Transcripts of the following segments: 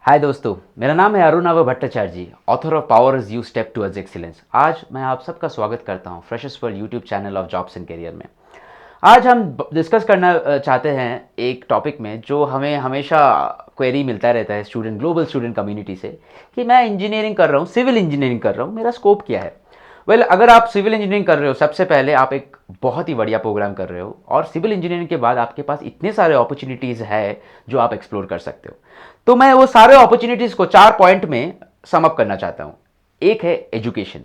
हाय दोस्तों, मेरा नाम है Arunav Bhattacharya ji, author of power is you step towards excellence. आज मैं आप सबका स्वागत करता हूं freshers world YouTube channel of jobs and career में। आज हम डिस्कस करना चाहते हैं एक टॉपिक में जो हमें हमेशा क्वेरी मिलता रहता है ग्लोबल स्टूडेंट कम्युनिटी से कि मैं इंजीनियरिंग कर रहा हूँ, सिविल इंजीनियरिंग कर रहा हूँ, मेरा स्कोप क्या है। अगर आप सिविल इंजीनियरिंग कर रहे हो, सबसे पहले आप एक बहुत ही बढ़िया प्रोग्राम कर रहे हो और सिविल इंजीनियरिंग के बाद आपके पास इतने सारे अपॉर्चुनिटीज़ है जो आप एक्सप्लोर कर सकते हो। तो मैं वो सारे अपॉर्चुनिटीज़ को 4 पॉइंट में सम अप करना चाहता हूँ। एक है एजुकेशन।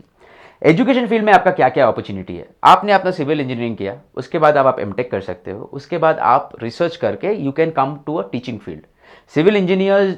एजुकेशन फील्ड में आपका क्या क्या अपॉर्चुनिटी है। आपने अपना सिविल इंजीनियरिंग किया, उसके बाद आप एमटेक कर सकते हो, उसके बाद आप रिसर्च करके you can come to a teaching field. Civil engineers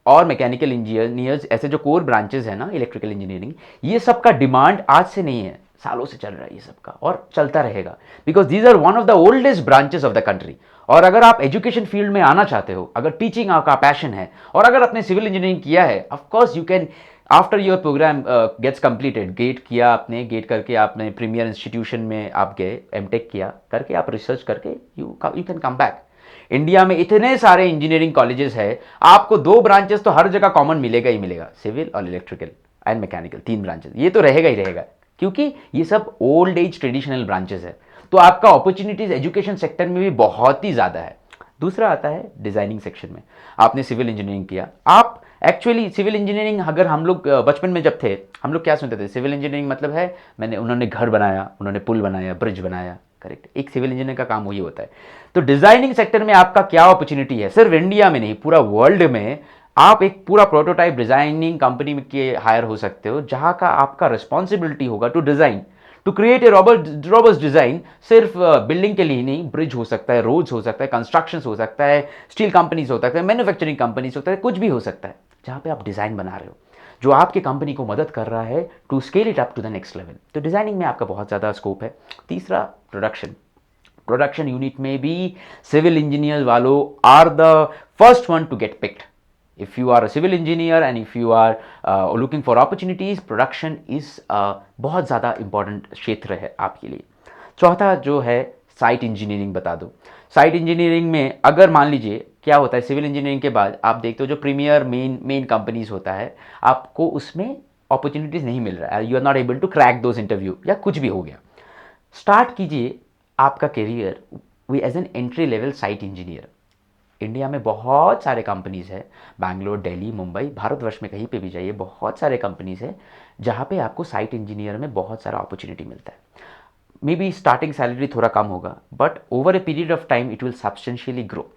और मैकेनिकल इंजीनियर्स ऐसे जो कोर ब्रांचेस है ना, इलेक्ट्रिकल इंजीनियरिंग, ये सब का डिमांड आज से नहीं है, सालों से चल रहा है ये सब का और चलता रहेगा, because these are one of the oldest branches of the country. और अगर आप एजुकेशन फील्ड में आना चाहते हो, अगर टीचिंग आपका पैशन है और अगर आपने सिविल इंजीनियरिंग किया है, of course you can after your program gets completed, GATE किया आपने, गेट करके आपने प्रीमियर इंस्टीट्यूशन में आप गए, एमटेक किया करके आप रिसर्च करके you can come back. India में इतने सारे इंजीनियरिंग कॉलेजेस है, आपको 2 ब्रांचेस तो हर जगह कॉमन मिलेगा ही मिलेगा, सिविल और इलेक्ट्रिकल एंड मैकेनिकल, 3 ब्रांचेस ये तो रहेगा ही रहेगा, क्योंकि ये सब ओल्ड एज ट्रेडिशनल ब्रांचेस है। तो आपका अपॉर्चुनिटीज एजुकेशन सेक्टर में भी बहुत ही ज़्यादा है। दूसरा आता है डिज़ाइनिंग सेक्शन में। आपने सिविल इंजीनियरिंग किया, आप एक्चुअली सिविल इंजीनियरिंग, अगर हम लोग बचपन में जब थे, हम लोग क्या सुनते थे, सिविल इंजीनियरिंग मतलब है उन्होंने घर बनाया, उन्होंने पुल बनाया, ब्रिज बनाया, करेक्ट। एक सिविल इंजीनियर का काम वही होता है। तो डिज़ाइनिंग सेक्टर में आपका क्या अपॉर्चुनिटी है, सिर्फ इंडिया में नहीं पूरा वर्ल्ड में। आप एक पूरा प्रोटोटाइप डिज़ाइनिंग कंपनी में के हायर हो सकते हो, जहाँ का आपका रिस्पॉन्सिबिलिटी होगा to design, to create a robust design. सिर्फ बिल्डिंग के लिए ही नहीं, ब्रिज हो सकता है, रोड्स हो सकता है, कंस्ट्रक्शन हो सकता है, स्टील कंपनीज हो सकता है, मैन्युफैक्चरिंग कंपनीज होता है, कुछ भी हो सकता है जहाँ पे आप डिज़ाइन बना रहे हो, जो आपके कंपनी को मदद कर रहा है to scale it up to the next level. तो डिज़ाइनिंग में आपका बहुत ज़्यादा स्कोप है। तीसरा, प्रोडक्शन यूनिट में भी सिविल इंजीनियर वालों are the first one to get picked. If you are a civil engineer and if you are looking for opportunities, production is बहुत ज़्यादा इंपॉर्टेंट क्षेत्र है आपके लिए। चौथा जो है साइट इंजीनियरिंग, बता दो। साइट इंजीनियरिंग में अगर मान लीजिए क्या होता है, सिविल इंजीनियरिंग के बाद आप देखते हो जो प्रीमियर मेन कंपनीज होता है, आपको उसमें अपॉर्चुनिटीज़ नहीं मिल रहा है, you are not able to crack those interview, या कुछ भी हो गया। स्टार्ट कीजिए आपका career we as an entry level site engineer. India में बहुत सारे कंपनीज है, बैंगलोर, दिल्ली, मुंबई, भारतवर्ष में कहीं पे भी जाइए, बहुत सारे कंपनीज है जहाँ पे आपको साइट इंजीनियर में बहुत सारा अपॉर्चुनिटी मिलता है। मे बी स्टार्टिंग सैलरी थोड़ा कम होगा, but over a period of time it will substantially grow.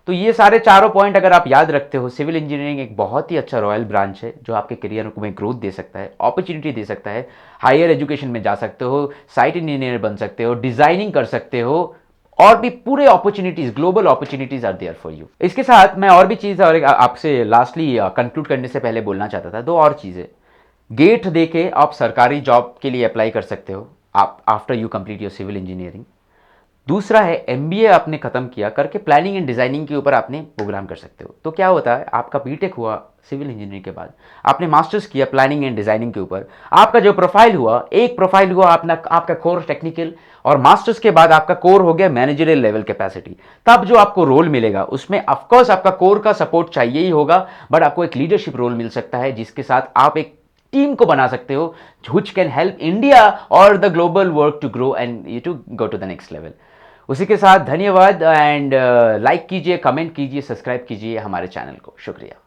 तो ये सारे चारों पॉइंट अगर आप याद रखते हो, सिविल इंजीनियरिंग एक बहुत ही अच्छा रॉयल ब्रांच है जो आपके करियर में ग्रोथ दे सकता है, अपॉर्चुनिटी दे सकता है, हायर एजुकेशन में जा सकते हो, साइट इंजीनियर बन सकते हो, डिजाइनिंग कर सकते हो, और भी पूरे opportunities, global opportunities are there for you. इसके साथ मैं और भी चीज़ और आपसे लास्टली कंक्लूड करने से पहले बोलना चाहता था, 2 और चीज़ें। गेट देके आप सरकारी जॉब के लिए अप्लाई कर सकते हो आप after you complete your civil engineering. दूसरा है एमबीए आपने खत्म किया करके प्लानिंग एंड डिजाइनिंग के ऊपर आपने प्रोग्राम कर सकते हो। तो क्या होता है, आपका बीटेक हुआ सिविल इंजीनियरिंग के बाद, आपने मास्टर्स किया प्लानिंग एंड डिजाइनिंग के ऊपर, आपका जो प्रोफाइल हुआ, एक प्रोफाइल हुआ अपना आपका कोर टेक्निकल, और मास्टर्स के बाद आपका कोर हो गया मैनेजरियल लेवल कैपेसिटी। तब जो आपको रोल मिलेगा उसमें ऑफकोर्स आपका कोर का सपोर्ट चाहिए ही होगा, बट आपको एक लीडरशिप रोल मिल सकता है जिसके साथ आप एक टीम को बना सकते हो, which can help India or the global work to grow and you to go to the next level। उसी के साथ धन्यवाद, एंड लाइक कीजिए, कमेंट कीजिए, सब्सक्राइब कीजिए हमारे चैनल को। शुक्रिया।